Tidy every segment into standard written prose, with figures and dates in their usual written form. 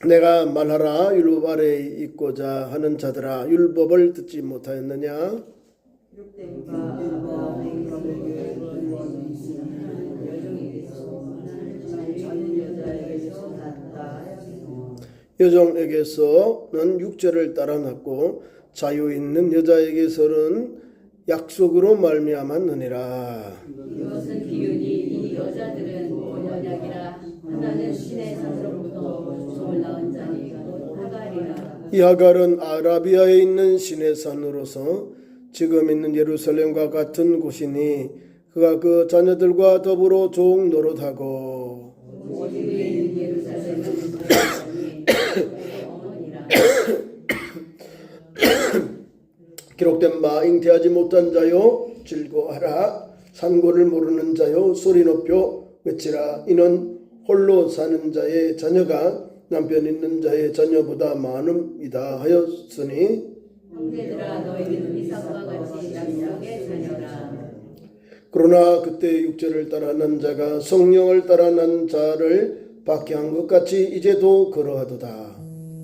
내가 말하라 율법 아래에 있고자 하는 자들아 율법을 듣지 못하였느냐? 여종에게서는 육체를 따라 낳고 자유 있는 여자에게서는 약속으로 말미암았느니라. 이것은 비유니 이 여자들은 언약이라 하나는 신의 산으로부터 종을 낳은 자니 곧 하갈이라. 이 하갈은 아라비아에 있는 신의 산으로서 지금 있는 예루살렘과 같은 곳이니 그가 그 자녀들과 더불어 종 노릇하고 모집인 예루살렘은 어머니라. 기록된 바 잉태하지 못한 자요 즐거워하라. 산고를 모르는 자요 소리 높여 외치라. 이는 홀로 사는 자의 자녀가 남편 있는 자의 자녀보다 많음이다 하였으니 형제들아 너희는 이삭과 같이 약속의 자녀라. 그러나 그때 육체를 따라 난 자가 성령을 따라 난 자를 받게 한 것 같이 이제도 그러하도다.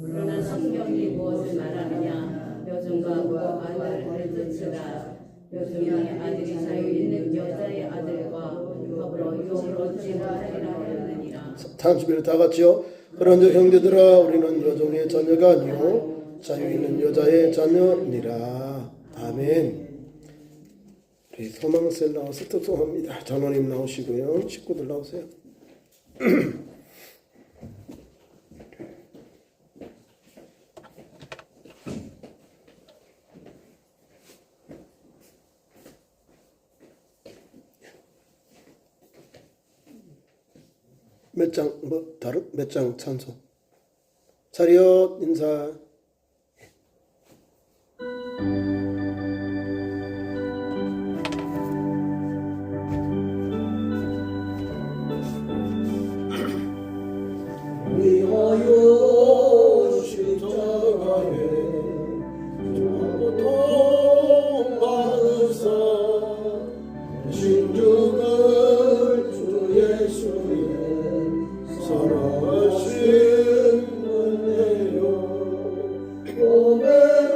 그러나 성경이 무엇을 말하느냐? 여종과 아들을 뜻이라. 여종의 아들이 자유 있는 여자의 아들과 더불어 용을 얻지라 하였느니라. 31절 다 같이요. 그런즉 형제들아 우리는 여종의 자녀가 아니요 자유 있는 여자의 자녀니라. 아멘. 우리 소망셀 나와서 특송합니다. 장로님 나오시고요. 식구들 나오세요. 몇 장 찬송. 차렷 인사. 위하여 십자가에 고통 받으사 진주가 주 예수의 살아가신 은혜요 고배로운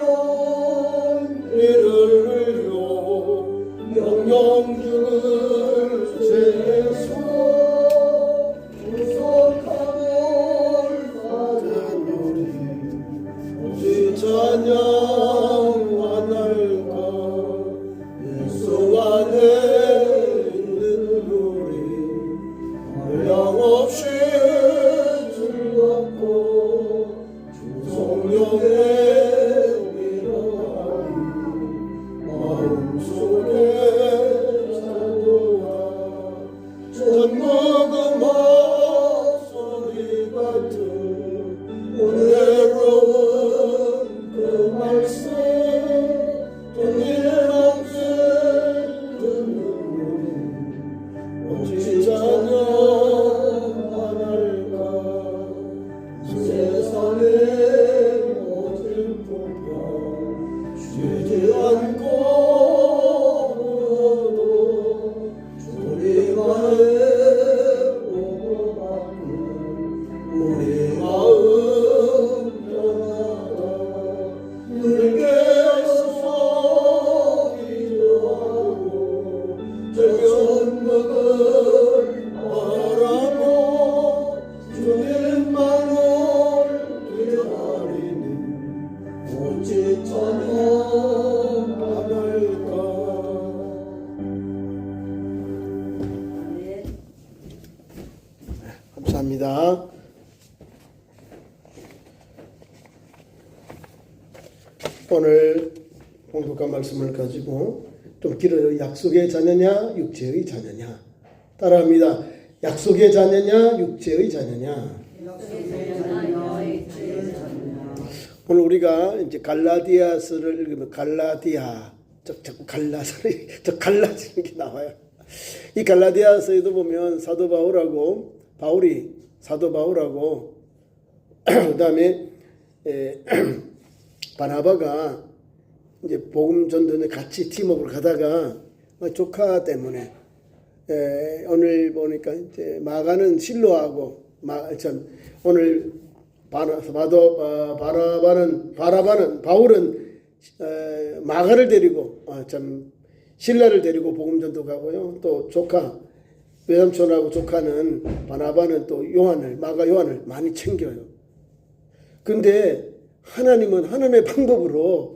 이를 흘려 영영 죽을 제 예수 찬양하날까 예수 안에 있는 우리 한량없이 즐겁고 주 성령의 위로하니 마음속에 살도다. 전무금 목소리 같은 은혜로운 그 말씀 동일함새 듣는 우리 어찌 찬양하날까. 세상의 모든 풍파 쉬지 않고 울어도 우리만의 보고받는 우리 마음 감사합니다. 오늘 봉독한 말씀을 가지고 좀 길어요. 약속의 자녀냐 육체의 자녀냐. 따라합니다. 약속의 자녀냐 육체의 자녀냐. 오늘 우리가 이제 갈라디아서를 읽으면 자꾸 갈라지는 게 나와요. 이 갈라디아서에도 보면 사도 바울하고 그다음에 바나바가 이제 복음 전도에 같이 팀업을 가다가 조카 때문에 오늘 보니까 이제 마가는 실로하고 오늘 바울은 마가를 데리고 신라를 데리고 복음전도 가고요. 또 조카 외삼촌하고 조카는 바나바는 또 마가 요한을 많이 챙겨요. 근데 하나님은 하나님의 방법으로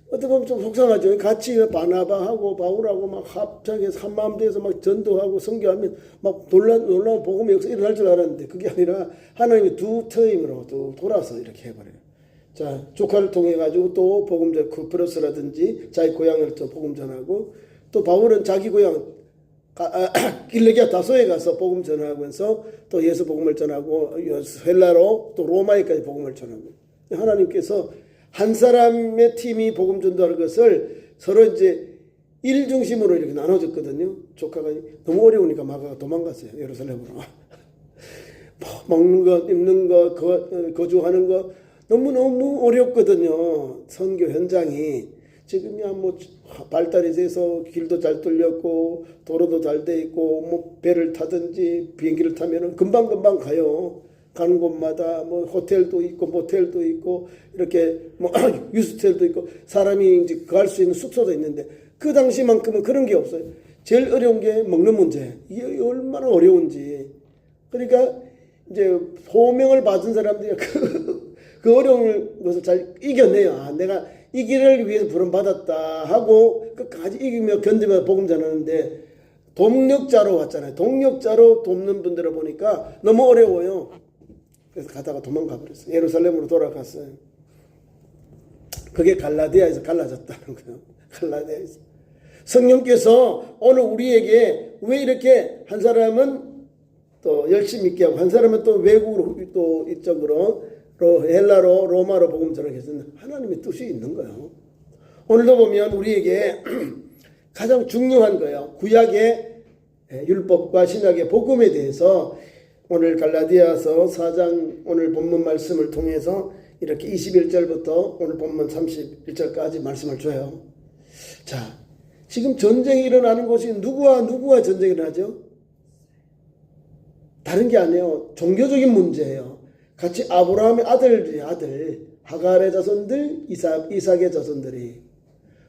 어떻게 보면 좀 속상하죠. 같이 바나바하고 바울하고 막 합작해서 한마음 돼서 막 전도하고 선교하면 막 놀라운 복음의 역사 일어날 줄 알았는데 그게 아니라 하나님이 두 터임으로 또 돌아서 이렇게 해버려요. 자, 조카를 통해 가지고 또 복음전 쿠프로스라든지 자기 고향을 또 복음 전하고 또 바울은 자기 고향 길르기아 다소에 가서 복음 전하면서 또 예수 복음을 전하고 헬라로 또 로마에까지 복음을 전합니다. 하나님께서 한 사람의 팀이 복음 전도할 것을 서로 이제 일 중심으로 이렇게 나눠줬거든요. 조카가 너무 어려우니까 마가가 도망갔어요. 예루살렘으로. 먹는 것, 입는 것, 거주하는 것 너무너무 어렵거든요. 선교 현장이. 지금이야 뭐 발달이 돼서 길도 잘 뚫렸고 도로도 잘 돼 있고 뭐 배를 타든지 비행기를 타면은 금방금방 가요. 가는 곳마다 뭐 호텔도 있고 모텔도 있고 이렇게 뭐 유스텔도 있고 사람이 이제 갈 수 있는 숙소도 있는데 그 당시만큼은 그런 게 없어요. 제일 어려운 게 먹는 문제. 이게 얼마나 어려운지. 그러니까 이제 소명을 받은 사람들이 그 어려운 것을 잘 이겨내야 내가 이 길을 위해서 부름받았다 하고 끝까지 이기며 견디며 복음 전하는데 동력자로 왔잖아요. 동력자로 돕는 분들을 보니까 너무 어려워요. 그래서 가다가 도망가 버렸어요. 예루살렘으로 돌아갔어요. 그게 갈라디아에서 갈라졌다는 거예요. 갈라디아에서. 성령께서 오늘 우리에게 왜 이렇게 한 사람은 또 열심히 있게 하고 한 사람은 또 외국으로 또 이쪽으로 헬라로 로마로 복음 전하게 했는데 하나님의 뜻이 있는 거예요. 오늘도 보면 우리에게 가장 중요한 거예요. 구약의 율법과 신약의 복음에 대해서 오늘 갈라디아서 4장 오늘 본문 말씀을 통해서 이렇게 21절부터 오늘 본문 31절까지 말씀을 줘요. 자, 지금 전쟁이 일어나는 곳이 누구와 전쟁이 일어나죠? 다른 게 아니에요. 종교적인 문제예요. 같이 아브라함의 아들 하갈의 자손들, 이삭의 자손들이.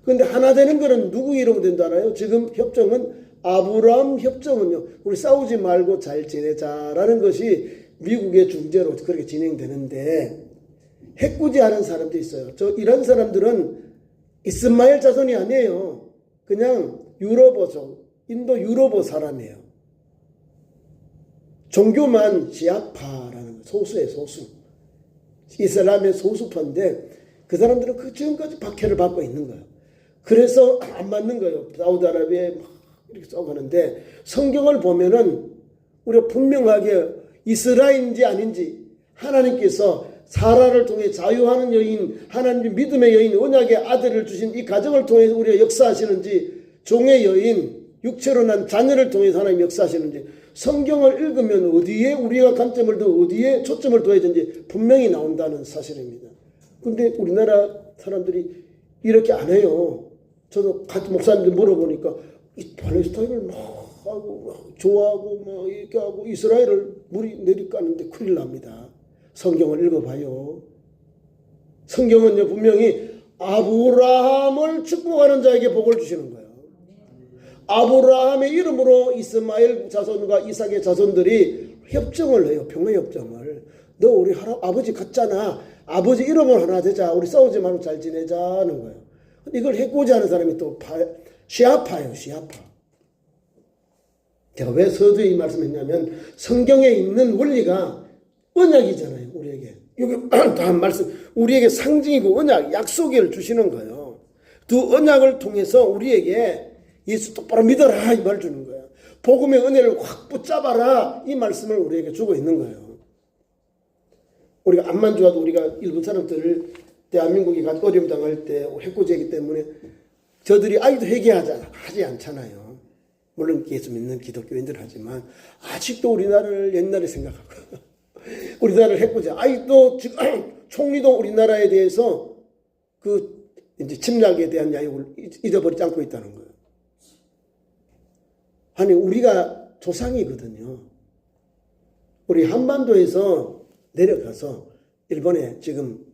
그런데 하나 되는 거는 누구 이름으로 된다 알아요? 지금 협정은 아브라함 협정은요. 우리 싸우지 말고 잘 지내자라는 것이 미국의 중재로 그렇게 진행되는데 해꾸지하는 사람도 있어요. 이런 사람들은 이스마엘 자손이 아니에요. 그냥 유럽어족, 인도 유럽어 사람이에요. 종교만 시아파라는 소수의 소수. 이슬람의 소수파인데 그 사람들은 그 지금까지 박해를 받고 있는 거예요. 그래서 안 맞는 거예요. 사우디아라비아에 막 이렇게 싸우는데 성경을 보면은 우리가 분명하게 이스라엘인지 아닌지 하나님께서 사라를 통해 자유하는 여인, 하나님 믿음의 여인, 언약의 아들을 주신 이 가정을 통해서 우리가 역사하시는지 종의 여인, 육체로 난 자녀를 통해서 하나님 역사하시는지 성경을 읽으면 어디에 우리가 관점을 더 어디에 초점을 둬야 되는지 분명히 나온다는 사실입니다. 그런데 우리나라 사람들이 이렇게 안 해요. 저도 같은 목사님들 물어보니까 이 팔레스타인을 막 하고 막 좋아하고 막 이렇게 하고 이스라엘을 물이 내리까는데 큰일 납니다. 성경을 읽어봐요. 성경은요 분명히 아브라함을 축복하는 자에게 복을 주시는 거예요. 아브라함의 이름으로 이스마엘 자손과 이삭의 자손들이 협정을 해요. 평화협정을. 너 우리 아버지 같잖아. 아버지 이름으로 하나 되자. 우리 싸우지 말고 잘 지내자는 거예요. 이걸 해코지 하는 사람이 또 시아파예요. 시아파. 제가 왜 서두에 이 말씀했냐면 성경에 있는 원리가 언약이잖아요. 우리에게. 여기 다 말씀. 우리에게 상징이고 언약, 약속을 주시는 거예요. 두 언약을 통해서 우리에게 예수 똑바로 믿어라 이 말 주는 거예요. 복음의 은혜를 확 붙잡아라 이 말씀을 우리에게 주고 있는 거예요. 우리가 암만 좋아도 우리가 일본 사람들을 대한민국이 어려움 당할 때 해코지이기 때문에 저들이 아직도 회개하지 않잖아요. 물론 예수 믿는 기독교인들 하지만 아직도 우리나라를 옛날에 생각하고 우리나라를 해코지 아직도 총리도 우리나라에 대해서 그 이제 침략에 대한 야욕을 잊어버리지 않고 있다는 거예요. 아니 우리가 조상이거든요. 우리 한반도에서 내려가서 일본에 지금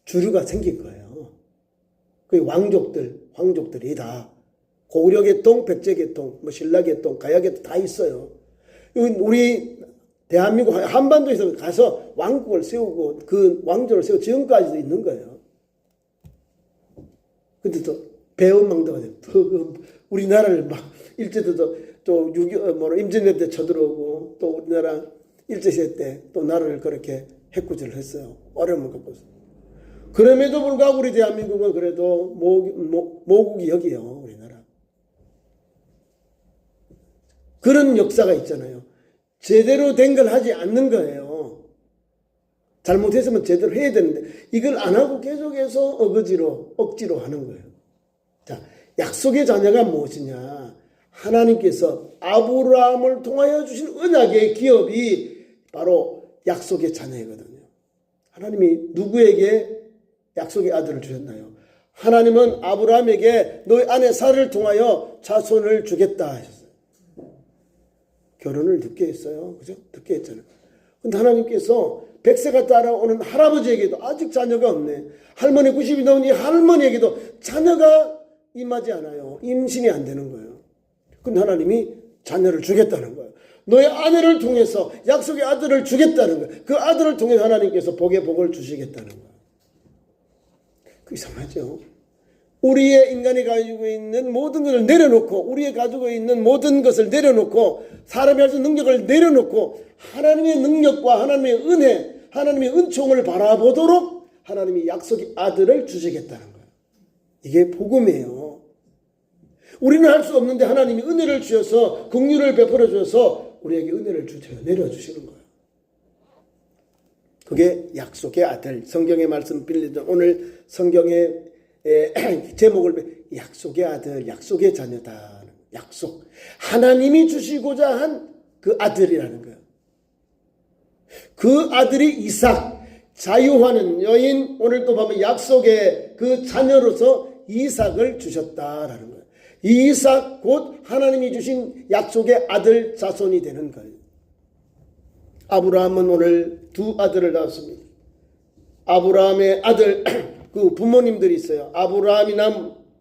주류가 생긴 거예요. 그 황족들이 다 고구려계통, 백제계통, 뭐 신라계통, 가야계통 다 있어요. 우리 대한민국 한반도에서 가서 왕국을 세우고 그 왕조를 세우고 지금까지도 있는 거예요. 근데 또 배은망덕가 돼요. 우리나라를 막 일제도 또 임진왜란 때 쳐들어오고 또 우리나라 일제시대 때 또 나라를 그렇게 해코지를 했어요. 어려움을 겪었어요. 그럼에도 불구하고 우리 대한민국은 그래도 모국이 여기요. 우리나라. 그런 역사가 있잖아요. 제대로 된 걸 하지 않는 거예요. 잘못했으면 제대로 해야 되는데 이걸 안 하고 계속해서 억지로 하는 거예요. 자, 약속의 자녀가 무엇이냐? 하나님께서 아브라함을 통하여 주신 언약의 기업이 바로 약속의 자녀이거든요. 하나님이 누구에게 약속의 아들을 주셨나요? 하나님은 아브라함에게 너희 아내 사라를 통하여 자손을 주겠다 하셨어요. 결혼을 늦게 했어요. 그죠? 늦게 했잖아요. 근데 하나님께서 100세가 따라오는 할아버지에게도 아직 자녀가 없네. 할머니 90이 넘은 이 할머니에게도 자녀가 임하지 않아요. 임신이 안 되는 거예요. 근데 하나님이 자녀를 주겠다는 거예요. 너의 아내를 통해서 약속의 아들을 주겠다는 거예요. 그 아들을 통해 하나님께서 복의 복을 주시겠다는 거예요. 그 이상하죠. 우리의 인간이 가지고 있는 모든 것을 내려놓고 우리의 가지고 있는 모든 것을 내려놓고 사람이 할 수 있는 능력을 내려놓고 하나님의 능력과 하나님의 은혜, 하나님의 은총을 바라보도록 하나님이 약속의 아들을 주시겠다는 거예요. 이게 복음이에요. 우리는 할 수 없는데 하나님이 은혜를 주셔서 긍휼을 베풀어 주셔서 우리에게 은혜를 내려주시는 거예요. 그게 약속의 아들. 성경의 말씀 빌리던 오늘 성경의 제목을 약속의 아들, 약속의 자녀다. 약속. 하나님이 주시고자 한 그 아들이라는 거예요. 그 아들이 이삭, 자유하는 여인, 오늘 또 보면 약속의 그 자녀로서 이삭을 주셨다라는 거예요. 이삭 곧 하나님이 주신 약속의 아들 자손이 되는 거예요. 아브라함은 오늘 두 아들을 낳았습니다. 아브라함의 아들, 그 부모님들이 있어요.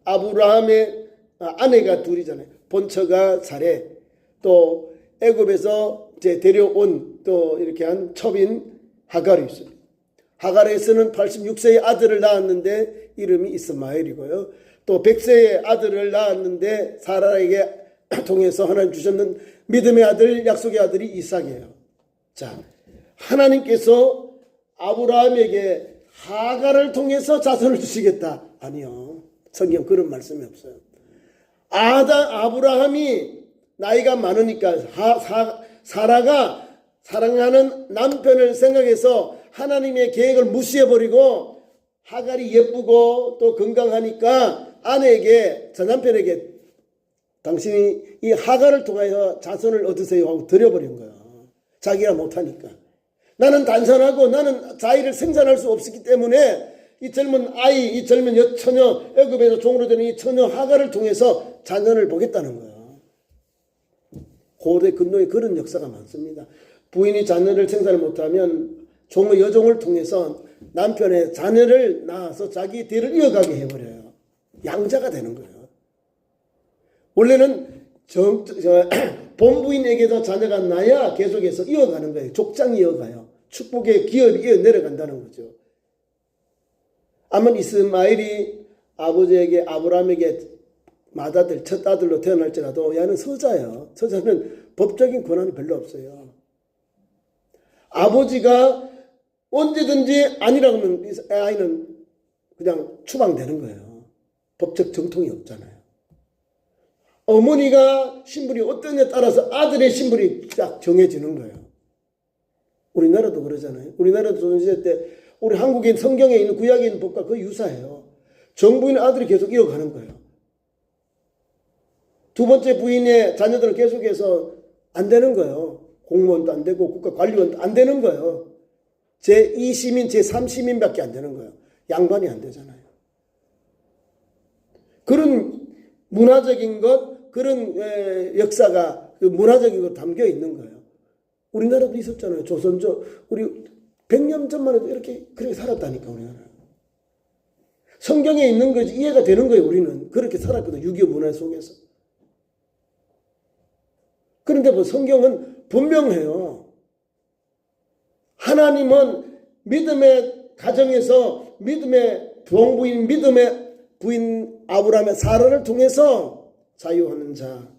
아브라함의 아내가 둘이잖아요. 본처가 사레, 또 애굽에서 데려온 또 이렇게 한 첩인 하갈이 있습니다. 하갈에서는 86세의 아들을 낳았는데 이름이 이스마엘이고요. 또 100세의 아들을 낳았는데 사라에게 통해서 하나님 주셨는 믿음의 아들, 약속의 아들이 이삭이에요. 자, 하나님께서 아브라함에게 하갈을 통해서 자손을 주시겠다. 아니요. 성경 그런 말씀이 없어요. 아브라함이 나이가 많으니까 사라가 사랑하는 남편을 생각해서 하나님의 계획을 무시해버리고 하갈이 예쁘고 또 건강하니까 아내에게, 저 남편에게 당신이 이 하갈을 통하여 자손을 얻으세요 하고 드려버린 거예요. 자기가 못하니까. 나는 단선하고 나는 자의를 생산할 수 없었기 때문에 이 젊은 아이, 이 젊은 처녀, 애굽에서 종으로 되는 이 처녀 하갈을 통해서 자녀를 보겠다는 거예요. 고대 근동에 그런 역사가 많습니다. 부인이 자녀를 생산을 못하면 종의 여종을 통해서 남편의 자녀를 낳아서 자기 뒤를 이어가게 해버려요. 양자가 되는 거예요. 원래는 본부인에게도 자녀가 나야 계속해서 이어가는 거예요. 족장이 이어가요. 축복의 기업이 이어 내려간다는 거죠. 아마 이스마엘이 아버지에게 아브라함에게 맏아들, 첫 아들로 태어날지라도 얘는 서자예요. 서자는 법적인 권한이 별로 없어요. 아버지가 언제든지 아니라고 하면 아이는 그냥 추방되는 거예요. 법적 정통이 없잖아요. 어머니가 신분이 어떠냐에 따라서 아들의 신분이 딱 정해지는 거예요. 우리나라도 그러잖아요. 우리나라도 조선시대 때 우리 한국인 성경에 있는 구약에 있는 법과 거의 유사해요. 정부인 아들이 계속 이어가는 거예요. 두 번째 부인의 자녀들은 계속해서 안 되는 거예요. 공무원도 안 되고 국가관리원도 안 되는 거예요. 제2시민, 제3시민밖에 안 되는 거예요. 양반이 안 되잖아요. 그런 문화적인 것, 그런 역사가 그 문화적인 것 담겨 있는 거예요. 우리나라도 있었잖아요. 조선조 우리 100년 전만 해도 이렇게 그렇게 살았다니까 우리나라. 성경에 있는 거지 이해가 되는 거예요. 우리는 그렇게 살았거든. 6.25 문화 속에서. 그런데 뭐 성경은 분명해요. 하나님은 믿음의 가정에서 믿음의 부부인 믿음의 부인 아브라함의 사라를 통해서 자유하는 자,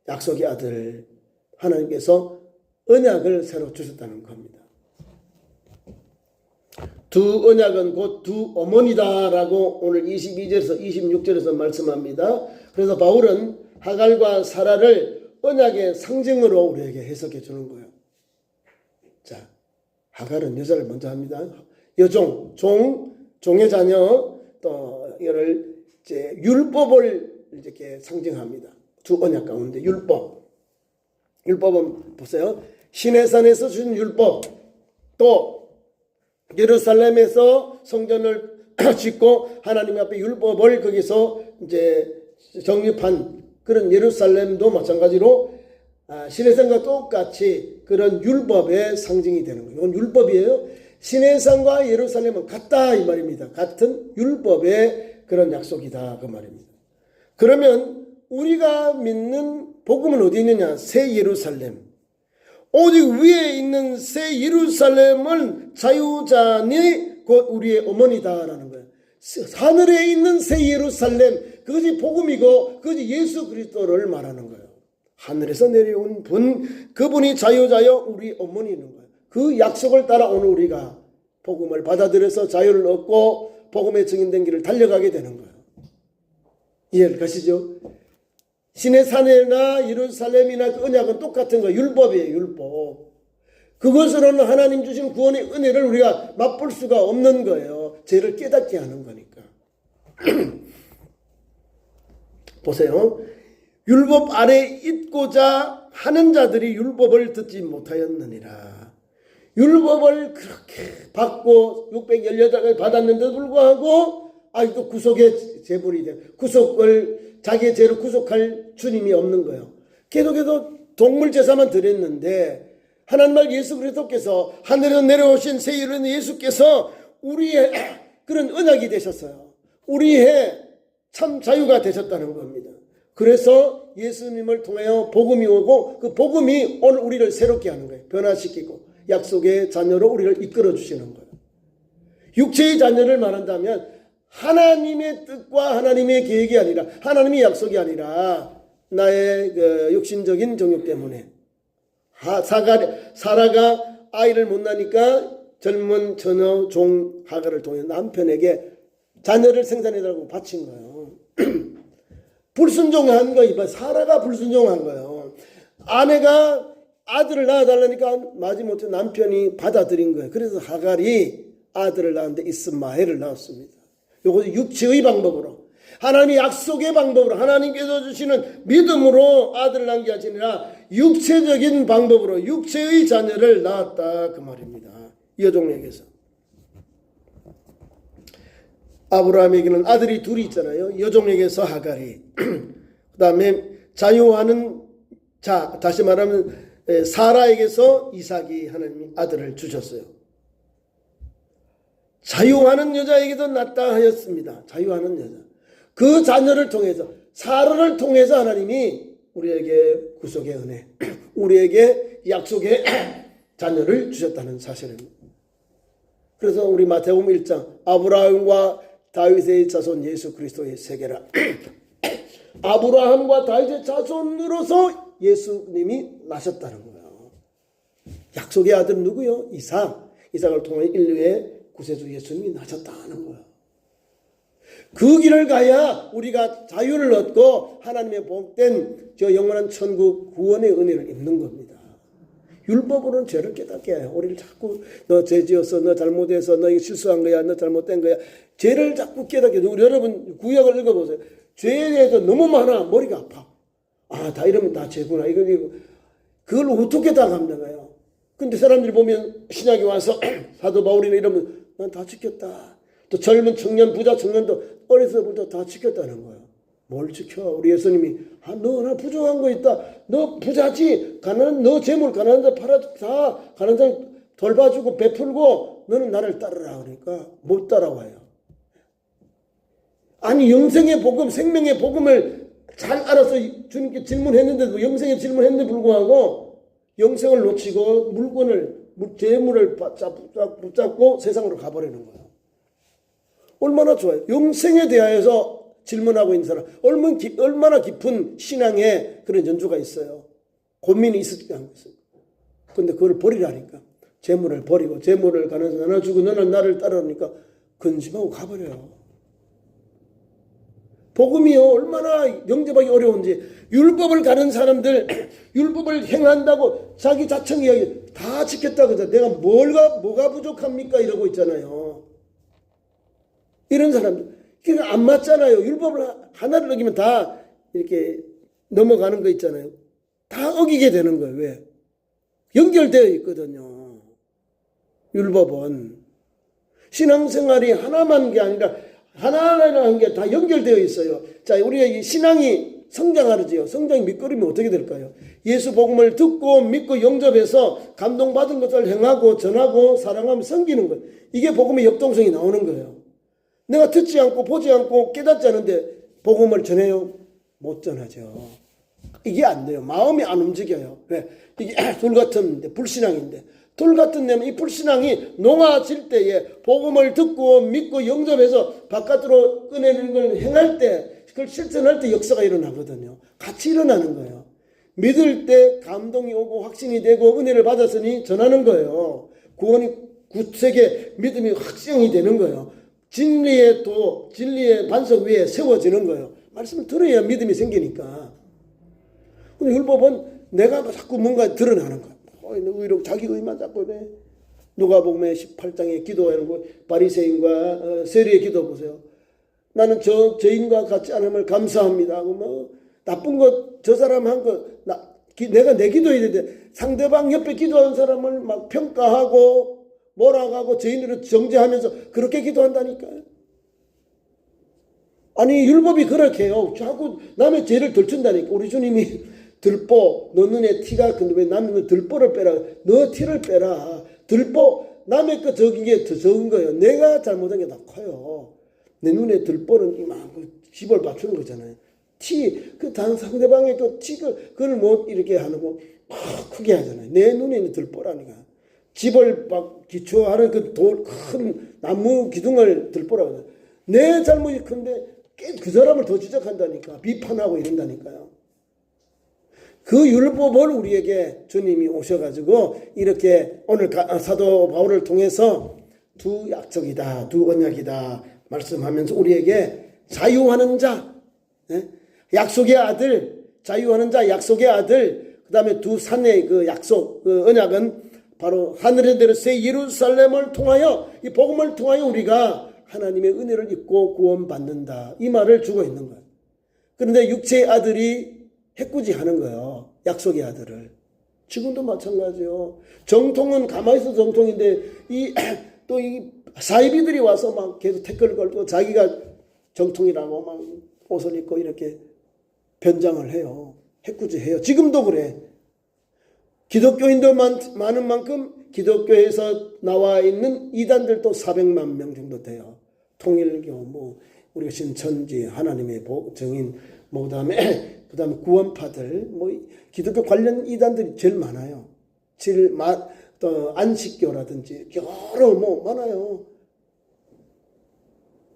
약속의 아들 하나님께서 언약을 새로 주셨다는 겁니다. 두 언약은 곧 두 어머니다라고 오늘 22절에서 26절에서 말씀합니다. 그래서 바울은 하갈과 사라를 언약의 상징으로 우리에게 해석해 주는 거예요. 자, 하갈은 여자를 먼저 합니다. 여종, 종의 자녀, 또 이를 이제 율법을 이렇게 상징합니다. 두 언약 가운데 율법은 보세요. 시내산에서 주신 율법, 또 예루살렘에서 성전을 짓고 하나님 앞에 율법을 거기서 이제 정립한 그런 예루살렘도 마찬가지로 시내산과 똑같이 그런 율법의 상징이 되는 거예요. 이건 율법이에요. 시내산과 예루살렘은 같다 이 말입니다. 같은 율법의 그런 약속이다 그 말입니다. 그러면 우리가 믿는 복음은 어디 있느냐? 새 예루살렘. 오직 위에 있는 새 예루살렘은 자유자니 곧 우리의 어머니다라는 거예요. 하늘에 있는 새 예루살렘, 그것이 복음이고 그것이 예수 그리스도를 말하는 거예요. 하늘에서 내려온 분, 그분이 자유자여 우리 어머니는 거예요. 그 약속을 따라 오늘 우리가 복음을 받아들여서 자유를 얻고 복음의 증인된 길을 달려가게 되는 거예요. 이해를 가시죠? 시내산이나 예루살렘이나 그 언약은 똑같은 거예요. 율법이에요. 율법. 그것으로는 하나님 주신 구원의 은혜를 우리가 맛볼 수가 없는 거예요. 죄를 깨닫게 하는 거니까. 보세요. 율법 아래 있고자 하는 자들이 율법을 듣지 못하였느니라. 율법을 그렇게 받고 618가지 받았는데도 불구하고 아직도 구속의 제물이 돼. 구속을 자기의 죄를 구속할 주님이 없는 거예요. 계속해서 동물 제사만 드렸는데 하나님 말 예수 그리스도께서 하늘에서 내려오신 새 이른 예수께서 우리의 그런 언약이 되셨어요. 우리의 참 자유가 되셨다는 겁니다. 그래서 예수님을 통하여 복음이 오고 그 복음이 오늘 우리를 새롭게 하는 거예요. 변화시키고 약속의 자녀로 우리를 이끌어 주시는 거예요. 육체의 자녀를 말한다면 하나님의 뜻과 하나님의 계획이 아니라 하나님의 약속이 아니라 나의 그 육신적인 정욕 때문에 사라가 아이를 못 낳으니까 젊은 처녀 종 하갈을 통해 남편에게 자녀를 생산해달라고 바친 거예요. 불순종한 거예요. 사라가 불순종한 거예요. 아내가 아들을 낳아달라니까 마지못해 남편이 받아들인 거예요. 그래서 하갈이 아들을 낳았는데 이스마엘을 낳았습니다. 이것은 육체의 방법으로 하나님의 약속의 방법으로 하나님께서 주시는 믿음으로 아들을 낳은 게 아니라 육체적인 방법으로 육체의 자녀를 낳았다 그 말입니다. 여종에게서 아브라함에게는 아들이 둘이 있잖아요. 여종에게서 하갈이 그 다음에 자유하는 자 다시 말하면 사라에게서 이삭이 하나님이 아들을 주셨어요. 자유하는 여자에게도 낳다 하였습니다. 자유하는 여자. 그 자녀를 통해서 사라를 통해서 하나님이 우리에게 구속의 은혜, 우리에게 약속의 자녀를 주셨다는 사실입니다. 그래서 우리 마태복음 1장 아브라함과 다윗의 자손 예수 그리스도의 세계라. 아브라함과 다윗의 자손으로서 예수님이 나셨다는 거예요. 약속의 아들 누구요? 이삭을 통해 인류의 구세주 예수님이 나셨다는 거예요. 그 길을 가야 우리가 자유를 얻고 하나님의 복된 저 영원한 천국 구원의 은혜를 입는 겁니다. 율법으로는 죄를 깨닫게 해요. 우리를 자꾸 너 죄 지었어, 너 잘못해서, 너 이거 실수한 거야, 너 잘못된 거야. 죄를 자꾸 깨닫게 해요. 우리 여러분 구약을 읽어보세요. 죄에 대해서 너무 많아. 머리가 아파. 다 이러면 다 죄구나. 이거 그걸 어떻게 다 감당해요? 근데 사람들이 보면 신약에 와서 사도 바울이나 이러면 난 다 지켰다. 또 젊은 청년, 부자 청년도 어려서부터 다 지켰다는 거예요. 뭘 지켜? 우리 예수님이 너 하나 부족한 거 있다. 너 부자지. 너 재물 가난한 자 팔아 다 가난한 자 돌봐주고 베풀고 너는 나를 따르라 그러니까 못 따라와요. 아니 영생의 복음, 생명의 복음을 잘 알아서 주님께 질문했는데도 영생의 질문했는데 불구하고 영생을 놓치고 재물을 붙잡고 세상으로 가버리는 거예요. 얼마나 좋아요. 영생에 대하여서 질문하고 있는 사람 얼마나 깊은 신앙의 그런 연주가 있어요. 고민이 있었지 않겠어요. 근데 그걸 버리라니까. 재물을 버리고 재물을 가면서 나눠주고 너는 나를 따르니까 근심하고 가버려요. 복음이요 얼마나 영접하기 어려운지. 율법을 가는 사람들 율법을 행한다고 자기 자청 이야기 다 지켰다 그러죠. 내가 뭐가 부족합니까 이러고 있잖아요. 이런 사람들 그게 안 맞잖아요. 율법을 하나를 어기면 다 이렇게 넘어가는 거 있잖아요. 다 어기게 되는 거예요. 왜? 연결되어 있거든요. 율법은 신앙생활이 하나만 게 아니라 하나라는 게 다 연결되어 있어요. 자, 우리가 이 신앙이 성장하지요. 성장이 밑거름이 어떻게 될까요? 예수 복음을 듣고 믿고 영접해서 감동받은 것을 행하고 전하고 사랑하며 섬기는 거예요. 이게 복음의 역동성이 나오는 거예요. 내가 듣지 않고 보지 않고 깨닫지 않은데 복음을 전해요? 못 전하죠. 이게 안 돼요. 마음이 안 움직여요. 왜? 이게 돌 같은 불신앙인데 돌 같은 내면 이 불신앙이 녹아질 때에 복음을 듣고 믿고 영접해서 바깥으로 꺼내는 걸 행할 때 그걸 실천할 때 역사가 일어나거든요. 같이 일어나는 거예요. 믿을 때 감동이 오고 확신이 되고 은혜를 받았으니 전하는 거예요. 구원이 구체계 믿음이 확정이 되는 거예요. 진리의 반석 위에 세워지는 거예요. 말씀을 들어야 믿음이 생기니까. 근데 율법은 내가 자꾸 뭔가 드러나는 거예요. 의로 자기 의만 자꾸 해. 누가복음 18장에 기도하는 거 바리새인과 세리의 기도 보세요. 나는 저인과 같지 않음을 감사합니다. 뭐 나쁜 것 저 사람 한 거 내가 내 기도해야 되는데 상대방 옆에 기도하는 사람을 막 평가하고 몰아가고 저인으로 정죄하면서 그렇게 기도한다니까요. 아니 율법이 그렇게 해요. 자꾸 남의 죄를 들춘다니까. 우리 주님이 들보 너 눈에 티가 큰데 왜 남의 그 들보를 빼라. 너 티를 빼라. 들보 남의 거 적은 게 더 적은 거예요. 내가 잘못한 게 더 커요. 내 눈에 들보는 이만큼 집을 맞추는 거잖아요. 그 다른 상대방의 그 그걸 못 이렇게 하는 거 크게 하잖아요. 내 눈에 있는 들보라니까. 집을 막 기초하는 그 큰 나무 기둥을 들보라고 하잖아요. 내 잘못이 큰데 그 사람을 더 지적한다니까. 비판하고 이런다니까요. 그 율법을 우리에게 주님이 오셔가지고 이렇게 오늘 사도 바울을 통해서 두 약속이다, 두 언약이다 말씀하면서 우리에게 자유하는 자, 약속의 아들, 자유하는 자, 약속의 아들, 그 다음에 두 산의 그 약속, 그 언약은 바로 하늘의 대로 새 예루살렘을 통하여 이 복음을 통하여 우리가 하나님의 은혜를 입고 구원받는다. 이 말을 주고 있는 거예요. 그런데 육체의 아들이 해꾸지하는 거예요. 약속의 아들을. 지금도 마찬가지요. 정통은 가만히 있어도 정통인데 또 이 사이비들이 와서 막 계속 태클을 걸고 자기가 정통이라고 막 옷을 입고 이렇게 변장을 해요. 해꾸지해요. 지금도 그래. 기독교인도 많은 만큼 기독교에서 나와 있는 이단들도 400만 명 정도 돼요. 통일교, 우리가 신천지, 하나님의 정인, 그다음에 구원파들, 기독교 관련 이단들이 제일 많아요. 또 안식교라든지 여러 많아요.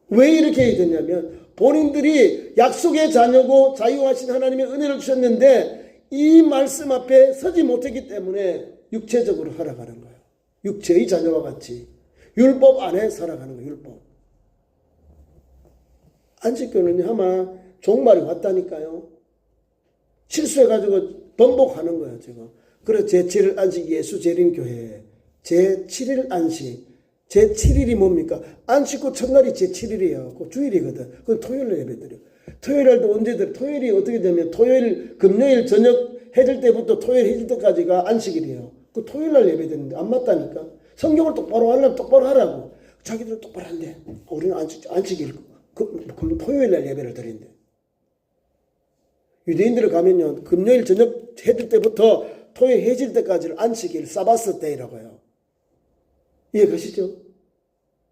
왜 이렇게 해야 되냐면 본인들이 약속의 자녀고 자유하신 하나님의 은혜를 주셨는데 이 말씀 앞에 서지 못했기 때문에 육체적으로 살아가는 거예요. 육체의 자녀와 같이 율법 안에 살아가는 거예요. 율법. 안식교는 아마 종말이 왔다니까요. 실수해가지고 번복하는 거예요, 지금. 그래서 제7일 안식 예수 재림교회. 제7일 안식. 제7일이 뭡니까? 안식 후 첫날이 제7일이에요. 그 주일이거든. 그건 토요일에 예배드려요. 토요일날도 언제든, 토요일이 어떻게 되면 금요일 저녁 해질 때부터 토요일 해질 때까지가 안식일이에요. 그 토요일날 예배드리는데 안 맞다니까. 성경을 똑바로 하려면 똑바로 하라고. 자기들은 똑바로 한대. 우리는 안식일. 그럼 토요일날 예배를 드린대. 유대인들을 가면요, 금요일 저녁 해질 때부터 토요일 해질 때까지를 안식일, 사바스 데이라고 해요. 이해가시죠?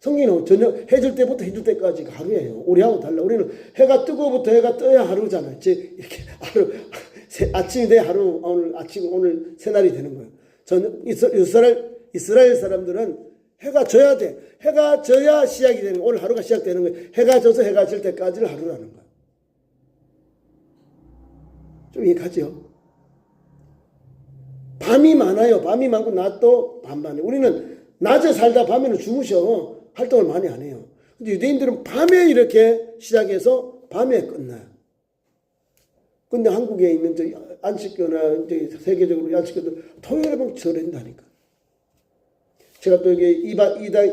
성경은 전혀 해질 때부터 해질 때까지가 하루예요. 우리하고 달라. 우리는 해가 뜨고부터 해가 떠야 하루잖아요. 이렇게 하루, 아침이 돼 하루, 오늘 새날이 되는 거예요. 이스라엘 사람들은 해가 져야 돼. 해가 져야 시작이 되는 거예요. 오늘 하루가 시작되는 거예요. 해가 져서 해가 질 때까지를 하루라는 거예요. 좀 이해가죠? 밤이 많아요. 밤이 많고 낮도 반반이에요. 우리는 낮에 살다 밤에는 주무셔. 활동을 많이 안 해요. 근데 유대인들은 밤에 이렇게 시작해서 밤에 끝나요. 근데 한국에 있는 안식교나 세계적으로 안식교들 토요일에 막 절한다니까. 제가 또 여기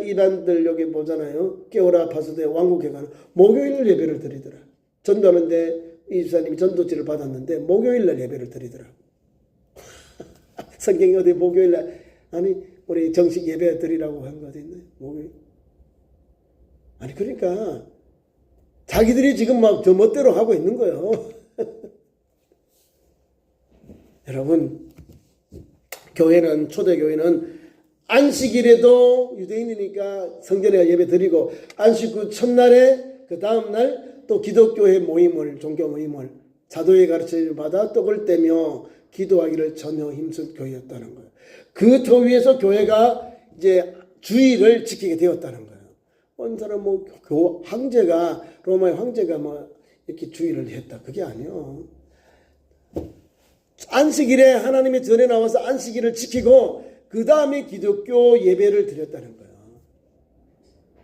이단들 여기 보잖아요. 깨어라 파수대 왕국에 가는 목요일 예배를 드리더라. 전도하는데 이 집사님이 전도지를 받았는데 목요일 날 예배를 드리더라. 성경이 어디 목요일 날 아니 우리 정식 예배 드리라고 한 거 어디 있나요? 목요일. 아니 그러니까 자기들이 지금 막 저 멋대로 하고 있는 거예요. 여러분 교회는 초대교회는 안식일에도 유대인이니까 성전에 예배 드리고 안식 후 첫날에 그 다음날 또 기독교회 모임을 종교 모임을 사도의 가르침을 받아 떡을 떼며 기도하기를 전혀 힘쓴 교회였다는 거예요. 그 터 위에서 교회가 이제 주의를 지키게 되었다는 거예요. 어느 사람 황제가 로마의 황제가 이렇게 주의를 했다. 그게 아니요. 안식일에 하나님의 전에 나와서 안식일을 지키고 그 다음에 기독교 예배를 드렸다는 거예요.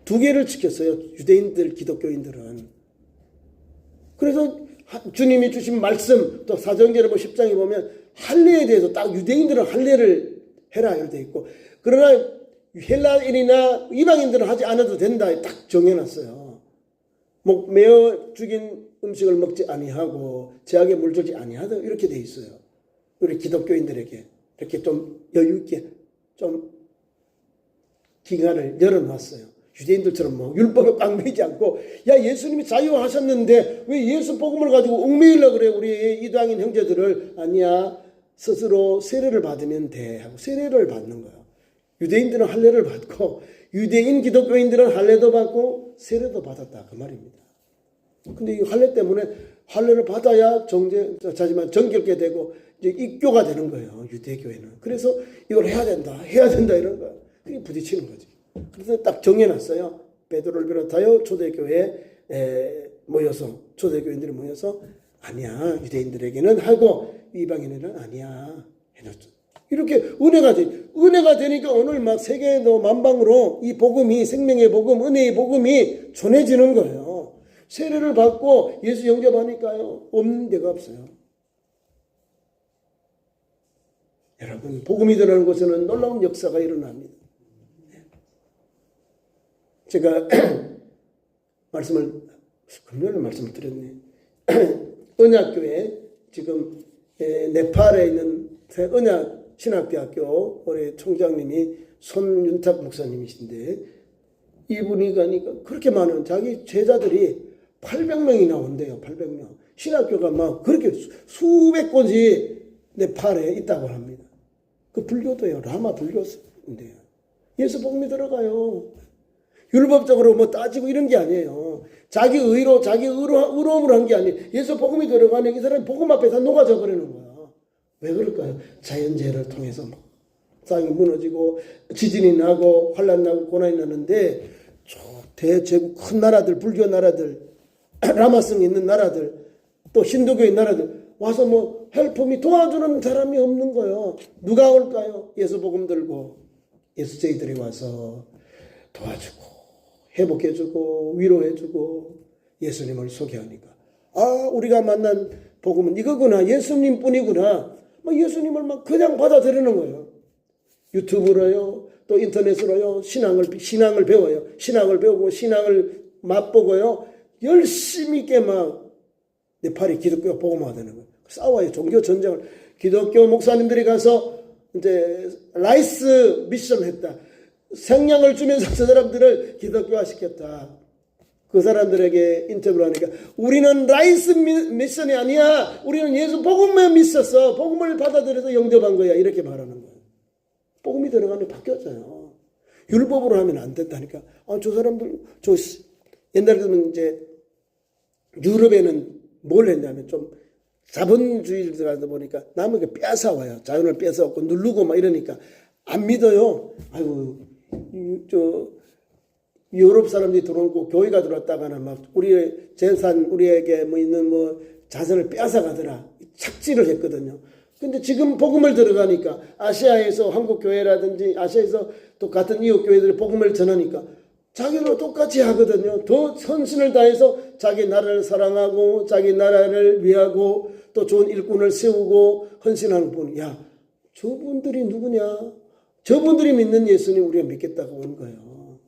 두 개를 지켰어요. 유대인들, 기독교인들은. 그래서 주님이 주신 말씀 또 사도행전 10장에 보면 할례에 대해서 딱 유대인들은 할례를 해라 이렇게 돼 있고 그러나 헬라인이나 이방인들은 하지 않아도 된다 딱 정해놨어요. 매어 죽인 음식을 먹지 아니하고 제약에 물들지 아니하다 이렇게 돼 있어요. 우리 기독교인들에게 이렇게 좀 여유 있게 좀 기간을 열어놨어요. 유대인들처럼 율법에 꽉 매이지 않고 야 예수님이 자유하셨는데 왜 예수 복음을 가지고 얽매이려고 그래 우리 이방인 형제들을 아니야 스스로 세례를 받으면 돼 하고 세례를 받는 거예요. 유대인들은 할례를 받고 유대인 기독교인들은 할례도 받고 세례도 받았다 그 말입니다. 근데 이 할례 때문에 할례를 받아야 정결케 되고 이제 입교가 되는 거예요. 유대교회는. 그래서 이걸 해야 된다 이런 거예요. 그게 부딪히는 거지. 그래서 딱 정해놨어요. 베드로를 비롯하여 초대교회에 모여서 초대교인들이 모여서 아니야 유대인들에게는 하고 이방인에게는 아니야 해놓죠. 이렇게 은혜가 되니까 오늘 막 세계도 만방으로 이 복음이 생명의 복음 은혜의 복음이 전해지는 거예요. 세례를 받고 예수 영접하니까요 없는 데가 없어요. 여러분 복음이 드러나는 곳에는 놀라운 역사가 일어납니다. 제가 금요일에 말씀을 드렸네. 언약교회 지금 네팔에 있는 언약 신학대학교 올해 총장님이 손윤탁 목사님이신데 이분이 가니까 그렇게 많은 자기 제자들이 800명이나 온대요. 800명. 신학교가 막 그렇게 수백 곳이 네팔에 있다고 합니다. 그 불교도요. 라마 불교인데요. 예수 복음이 들어가요. 율법적으로 따지고 이런 게 아니에요. 자기 의로움으로 한 게 아니에요. 예수 복음이 들어가는 이 사람이 복음 앞에 다 녹아져 버리는 거야. 왜 그럴까요? 자연재해를 통해서 땅이 무너지고 지진이 나고 환란 나고 고난이 나는데 대제국 큰 나라들 불교 나라들 라마성이 있는 나라들 또 힌두교의 나라들 와서 헬품이 도와주는 사람이 없는 거예요. 누가 올까요? 예수 복음 들고 예수쟁이들이 와서 도와주고 회복해주고 위로해주고 예수님을 소개하니까 우리가 만난 복음은 이거구나 예수님 뿐이구나 예수님을 그냥 받아들이는 거예요. 유튜브로요 또 인터넷으로요 신앙을 배워요. 신앙을 배우고 신앙을 맛보고요 열심히 있게 네팔이 기독교 복음화가 되는 거예요. 싸워요. 종교 전쟁을 기독교 목사님들이 가서 이제 라이스 미션 했다. 생명을 주면서 저 사람들을 기독교화 시켰다. 그 사람들에게 인터뷰를 하니까 우리는 라이스 미션이 아니야. 우리는 예수 복음만 믿었어. 복음을 받아들여서 영접한 거야. 이렇게 말하는 거예요. 복음이 들어가면 바뀌었어요. 율법으로 하면 안 된다니까. 저 사람들, 옛날에 는 이제 유럽에는 뭘 했냐면 좀 자본주의를 들어가다 보니까 남에게 뺏어와요. 자연을 뺏어갖고 누르고 막 이러니까 안 믿어요. 아이고, 유럽 사람들이 들어오고 교회가 들어왔다가는 막 우리의 재산, 우리에게 뭐 있는 뭐 자산을 뺏어가더라. 착취를 했거든요. 근데 지금 복음을 들어가니까 아시아에서 한국 교회라든지 아시아에서 또 같은 이웃 교회들이 복음을 전하니까 자기도 똑같이 하거든요. 더 헌신을 다해서 자기 나라를 사랑하고 자기 나라를 위하고 또 좋은 일꾼을 세우고 헌신하는 분. 야, 저분들이 누구냐? 저분들이 믿는 예수님 우리가 믿겠다고 온 거예요.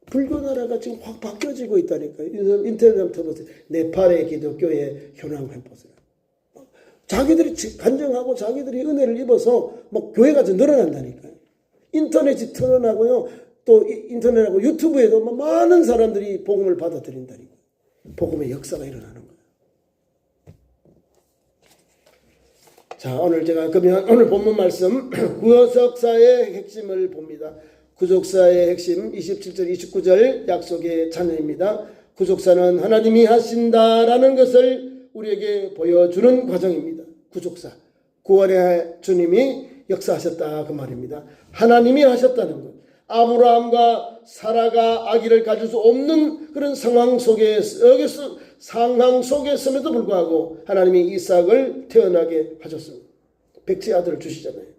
불교 나라가 지금 확 바뀌어지고 있다니까요. 인터넷 한번 쳐보세요. 네팔의 기독교의 현황 한번 보세요. 자기들이 간증하고 자기들이 은혜를 입어서 뭐 교회가 좀 늘어난다니까요. 인터넷이 틀어나고요. 또 인터넷하고 유튜브에도 많은 사람들이 복음을 받아들인다니까요. 복음의 역사가 일어나는 거예요. 자, 오늘 제가 그러면 오늘 본문 말씀 구속사의 핵심을 봅니다. 구속사의 핵심 27절 29절 약속의 자녀입니다. 구속사는 하나님이 하신다라는 것을 우리에게 보여주는 과정입니다. 구속사, 구원의 주님이 역사하셨다 그 말입니다. 하나님이 하셨다는 것. 아브라함과 사라가 아기를 가질 수 없는 그런 상황 속에서에도 불구하고 하나님이 이삭을 태어나게 하셨습니다. 백지 아들을 주시잖아요.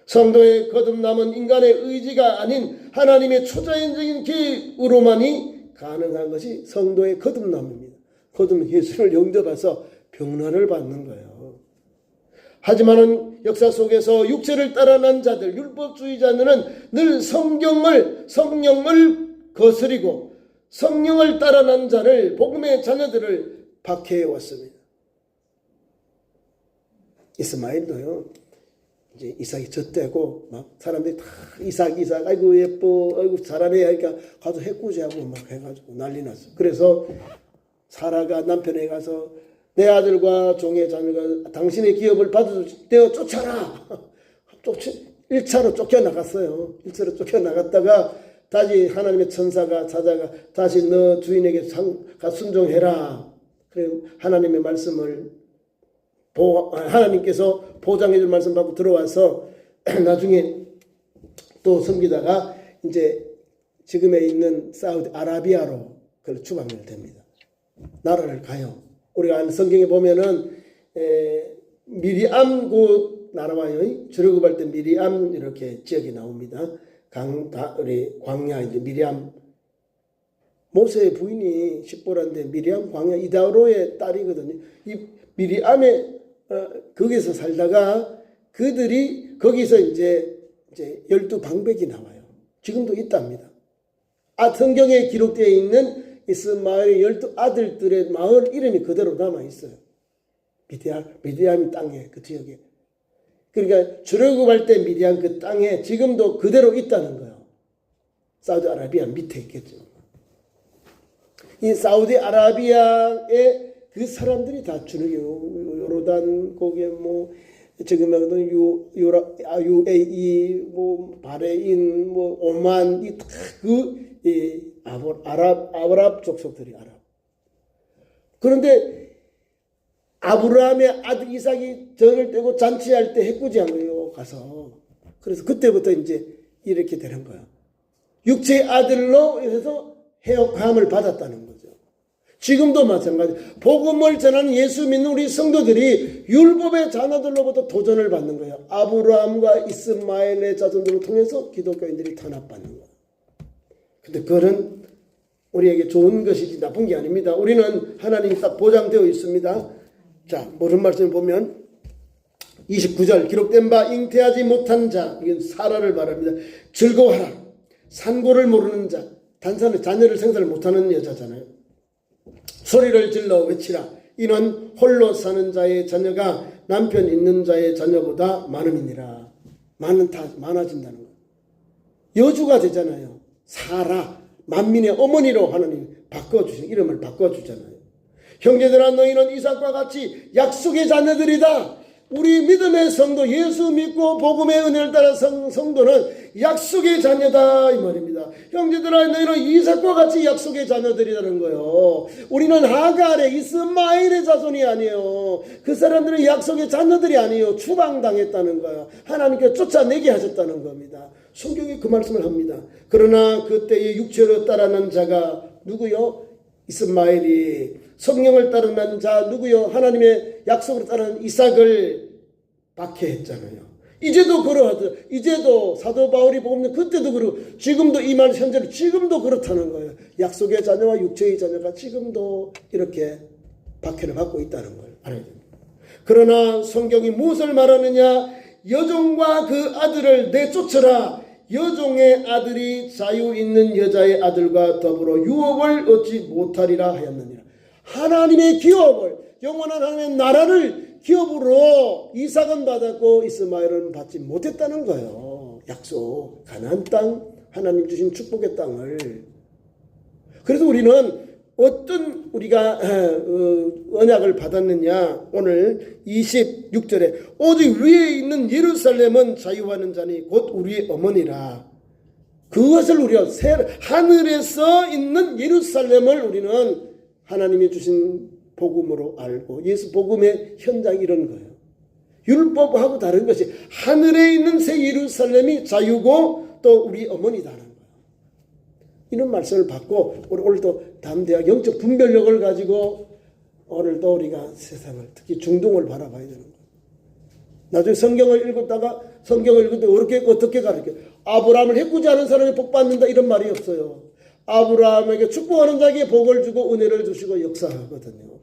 성도의 거듭남은 인간의 의지가 아닌 하나님의 초자연적인 계획으로만이 가능한 것이 성도의 거듭남입니다. 거듭은 예수를 영접해서 병난을 받는 거예요. 하지만은 역사 속에서 육체를 따라난 자들, 율법주의자들은 늘 성령을 거스리고 성령을 따라난 자를, 복음의 자녀들을 박해해 왔습니다. 이스마엘도요, 이제 이삭이 젖대고 막 사람들이 다 이삭 아이고 예뻐 아이고 잘하네 하니까 가서 해코지하고 막 해가지고 난리 났어. 그래서 사라가 남편에 가서 내 아들과 종의 자녀가 당신의 기업을 받아내어 쫓아라. 1차로 쫓겨나갔어요. 1차로 쫓겨나갔다가 다시 하나님의 천사가 찾아가 다시 너 주인에게 순종해라. 그래 하나님의 말씀을 하나님께서 보장해 줄 말씀 받고 들어와서 나중에 또 섬기다가 이제 지금에 있는 사우디 아라비아로 추방을 됩니다. 나라를 가요. 우리가 아는 성경에 보면은 미리암 그 나라와요. 출애굽할 때 미리암 이렇게 지역이 나옵니다. 우리 광야 이제 미리암 모세의 부인이 십보라인데 미리암 광야 이다로의 딸이거든요. 이 미리암의 거기서 살다가 그들이 거기서 이제 12방백이 나와요. 지금도 있답니다. 성경에 기록되어 있는 이스마엘의 12아들들의 마을 이름이 그대로 남아 있어요. 미디안 땅에 그 지역에. 그러니까 출애굽할 때 미디안 그 땅에 지금도 그대로 있다는 거예요. 사우디아라비아 밑에 있겠죠. 이 사우디아라비아의 그 사람들이 다 요르단 거기에 뭐 지금은 UAE 뭐 바레인 뭐 오만 이 아랍 족속들이 그런데 아브라함의 아들 이삭이 전을 떼고 잔치할 때 해코지한 거예요. 가서. 그래서 그때부터 이제 이렇게 되는 거예요. 육체의 아들로 해서 해역함을 받았다는 거죠. 지금도 마찬가지. 복음을 전하는 예수 믿는 우리 성도들이 율법의 자녀들로부터 도전을 받는 거예요. 아브라함과 이스마엘의 자손들을 통해서 기독교인들이 탄압받는 거예요. 근데 그거는 우리에게 좋은 것이지 나쁜 게 아닙니다. 우리는 하나님이 딱 보장되어 있습니다. 자, 무슨 말씀을 보면 29절 기록된 바 잉태하지 못한 자, 이건 사라를 말합니다. 즐거워하라. 산고를 모르는 자, 단산을 자녀를 생산을 못하는 여자잖아요. 소리를 질러 외치라. 이는 홀로 사는 자의 자녀가 남편 있는 자의 자녀보다 많음이니라. 많아진다는 거예요. 여주가 되잖아요. 사라, 만민의 어머니로 하나님 이름을 바꿔주잖아요. 형제들아 너희는 이삭과 같이 약속의 자녀들이다. 우리 믿음의 성도, 예수 믿고 복음의 은혜를 따라 성도는 약속의 자녀다 이 말입니다. 형제들아, 너희는 이삭과 같이 약속의 자녀들이라는 거예요. 우리는 하갈의 이스마엘의 자손이 아니에요. 그 사람들은 약속의 자녀들이 아니에요. 추방당했다는 거예요. 하나님께 쫓아내게 하셨다는 겁니다. 성경이 그 말씀을 합니다. 그러나 그때의 육체로 따르는 자가 누구요? 이스마엘이. 성령을 따르는 자 누구요? 하나님의 약속을 따르는 이삭을 박해했잖아요. 이제도 그러하죠. 이제도 사도 바울이 보면 그때도 그러고 지금도 이 말 현재로 지금도 그렇다는 거예요. 약속의 자녀와 육체의 자녀가 지금도 이렇게 박해를 받고 있다는 걸 알아야 됩니다. 그러나 성경이 무엇을 말하느냐? 여종과 그 아들을 내쫓으라. 여종의 아들이 자유 있는 여자의 아들과 더불어 유업을 얻지 못하리라 하였느니라. 하나님의 기업을, 영원한 하나님의 나라를 기업으로 이삭은 받았고 이스마엘은 받지 못했다는 거예요. 약속, 가나안 땅, 하나님 주신 축복의 땅을. 그래서 우리는 어떤 우리가 언약을 받았느냐? 오늘 26절에 오직 위에 있는 예루살렘은 자유하는 자니 곧 우리의 어머니라. 그것을 우리가 하늘에서 있는 예루살렘을 우리는 하나님이 주신 복음으로 알고, 예수 복음의 현장이 이런 거예요. 율법하고 다른 것이 하늘에 있는 새 예루살렘이 자유고 또 우리 어머니다라는 거예요. 이런 말씀을 받고 우리 오늘도 담대하게 영적 분별력을 가지고 오늘도 우리가 세상을, 특히 중동을 바라봐야 되는 거예요. 나중에 성경을 읽었다가 성경을 읽을 때 어떻게 가르쳐요? 아브라함을 해꾸지 않은 사람이 복 받는다 이런 말이 없어요. 아브라함에게 축복하는 자에게 복을 주고 은혜를 주시고 역사하거든요.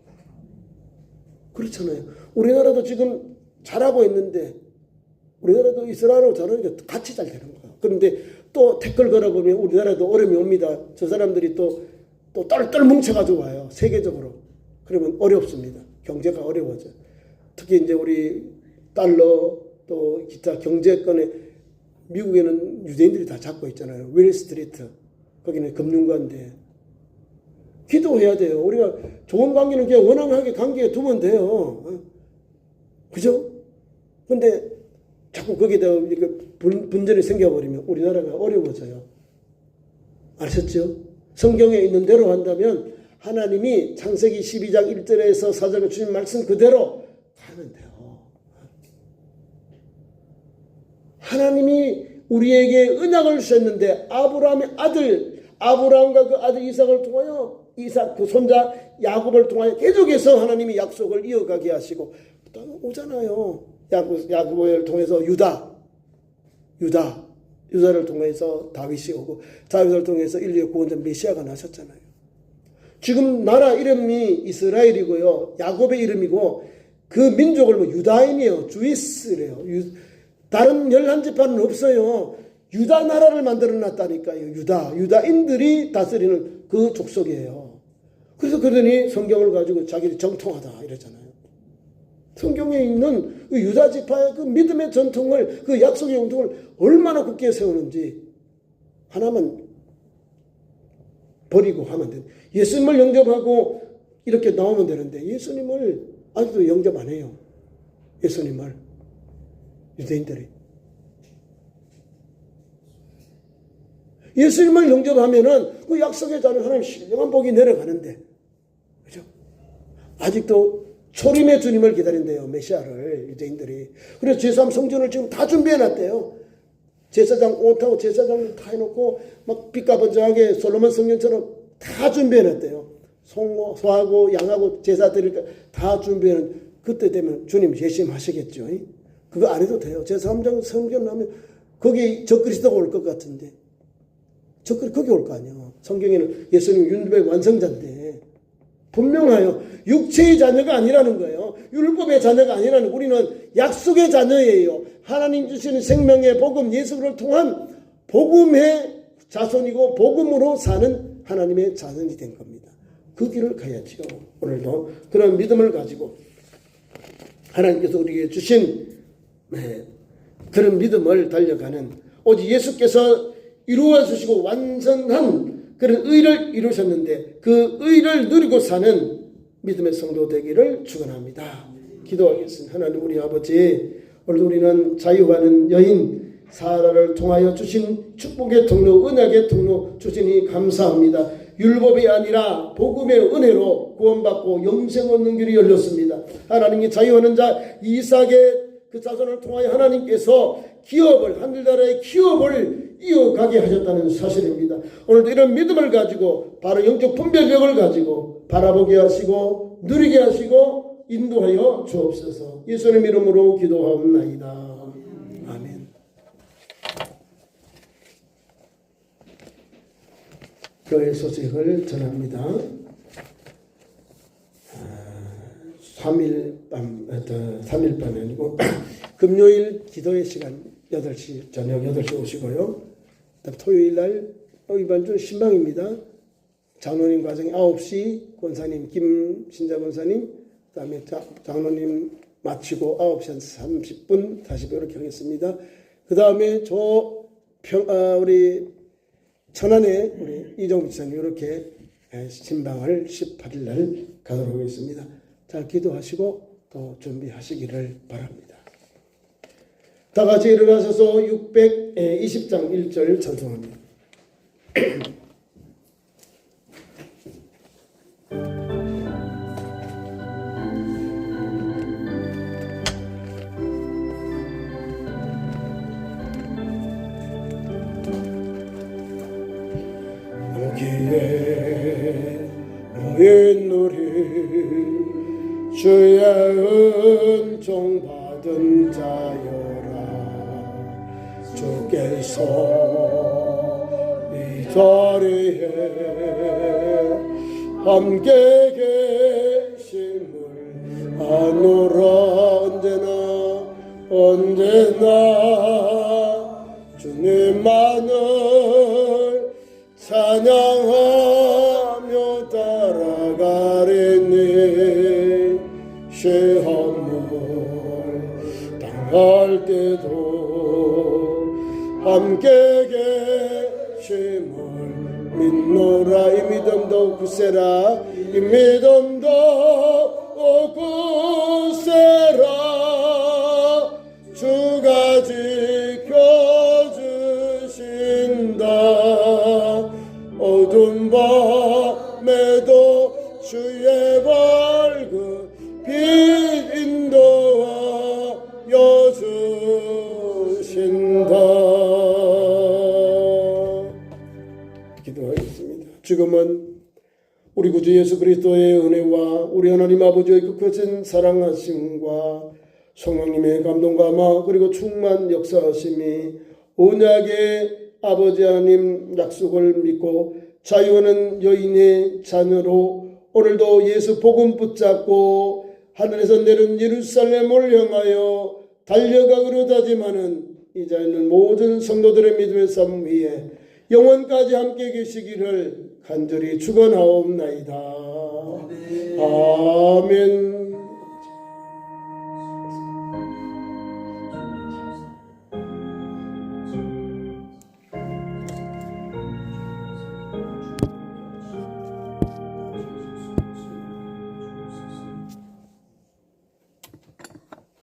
그렇잖아요. 우리나라도 지금 잘하고 있는데, 우리나라도 이스라엘하고 잘하니까 같이 잘 되는 거예요. 그런데 또 댓글 걸어보면 우리나라도 어려움이 옵니다. 저 사람들이 또 똘똘 뭉쳐가지고 와요. 세계적으로. 그러면 어렵습니다. 경제가 어려워져. 특히 이제 우리 달러 또 기타 경제권에 미국에는 유대인들이 다 잡고 있잖아요. 윌스트리트. 거기는 금융가인데 기도해야 돼요. 우리가 좋은 관계는 그냥 원활하게 관계에 두면 돼요. 그죠? 근데 자꾸 거기다 이렇게 분쟁이 생겨버리면 우리나라가 어려워져요. 아셨죠? 성경에 있는 대로 한다면 하나님이 창세기 12장 1절에서 4절에 주신 말씀 그대로 가면 돼요. 하나님이 우리에게 언약을 주셨는데 아브라함의 아들, 아브라함과 그 아들 이삭을 통하여 이삭 그 손자 야곱을 통하여 계속해서 하나님이 약속을 이어가게 하시고 또 오잖아요. 야곱을 통해서 유다를 통해서 다윗이 오고 다윗을 통해서 인류의 구원자 메시아가 나셨잖아요. 지금 나라 이름이 이스라엘이고요. 야곱의 이름이고 그 민족을 유다인이에요. 주이스래요. 다른 11지파는 없어요. 유다 나라를 만들어 놨다니까요. 유다인들이 다스리는 그 족속이에요. 그래서 그러더니 성경을 가지고 자기들이 정통하다 이러잖아요. 성경에 있는 그 유다 지파의 그 믿음의 전통을, 그 약속의 영통을 얼마나 굳게 세우는지 하나만 버리고 하면 돼. 예수님을 영접하고 이렇게 나오면 되는데 예수님을 아직도 영접 안 해요. 예수님을 유대인들이. 예수님을 영접하면은 그 약속의 자는 하나님 신령한 복이 내려가는데, 그죠? 아직도 초림의 주님을 기다린대요. 메시아를 유대인들이. 그래서 제3 성전을 지금 다 준비해놨대요. 제사장 옷하고 제사장을 다 해놓고 막 빛가번쩍하게 솔로몬 성전처럼 다 준비해놨대요. 소하고 양하고 제사 드릴까 다 준비해놓은. 그때 되면 주님 예심하시겠죠. 그거 안 해도 돼요. 제3장 성전 나면 거기 적그리스도가 올 것 같은데 거기 올 거 아니에요. 성경에는 예수님 율법의 완성자인데 분명하여 육체의 자녀가 아니라는 거예요. 율법의 자녀가 아니라는 거예요. 우리는 약속의 자녀예요. 하나님 주시는 생명의 복음 예수를 통한 복음의 자손이고 복음으로 사는 하나님의 자손이 된 겁니다. 그 길을 가야지요. 오늘도 그런 믿음을 가지고 하나님께서 우리에게 주신 그런 믿음을 달려가는, 오직 예수께서 이루어 주시고 완성한 그런 의를 이루셨는데 그 의를 누리고 사는 믿음의 성도 되기를 축원합니다. 기도하겠습니다. 하나님 우리 아버지, 오늘 우리는 자유하는 여인 사라를 통하여 주신 축복의 통로, 언약의 통로 주시니 감사합니다. 율법이 아니라 복음의 은혜로 구원받고 영생 얻는 길이 열렸습니다. 하나님이 자유하는 자 이삭의 그 자손을 통하여 하나님께서 기업을, 하늘나라의 기업을 이어가게 하셨다는 사실입니다. 오늘도 이런 믿음을 가지고 바로 영적 분별력을 가지고 바라보게 하시고 누리게 하시고 인도하여 주옵소서. 예수님 이름으로 기도하옵나이다. 아멘. 교회 소식을 전합니다. 3일 밤이 아니고 금요일 기도의 시간 8시, 저녁 8시 오시고요. 토요일 날 이번 주 신방입니다. 장로님 과정이 9시, 권사님 김신자 권사님, 그 다음에 장로님 마치고 9시 한 30분 다시 이렇게 하겠습니다. 그 다음에 우리 천안에 우리 이종국 지사님 이렇게 신방을 18일 날 가도록 하겠습니다. 잘 기도하시고 또 준비하시기를 바랍니다. 다 같이 일어나셔서 620장 1절 찬송합니다. 여기에 너의 노래 주의 은총 받은 자여라. 주께서 이 자리에 함께 계심을 아노라. 언제나 주님만을 찬양하며 따라가리니 시험을 당할 때도 함께 계심을 믿노라. 이 믿음도 굳세라. 이 믿음도 굳세라. 주가 지켜주신다. 어두운 밤에도 주의 밝은 빛 인도하여 주신다. 기도하겠습니다. 지금은 우리 구주 예수 그리스도의 은혜와 우리 하나님 아버지의 그 크신 사랑하심과 성령님의 감동과 아마 그리고 충만 역사하심이 언약의 아버지 하나님 약속을 믿고 자유하는 여인의 자녀로 오늘도 예수 복음 붙잡고 하늘에서 내린 예루살렘을 향하여 달려가기로 다짐하는 이 자리는 모든 성도들의 믿음의 삶 위에 영원까지 함께 계시기를 간절히 축원하옵나이다. 아멘.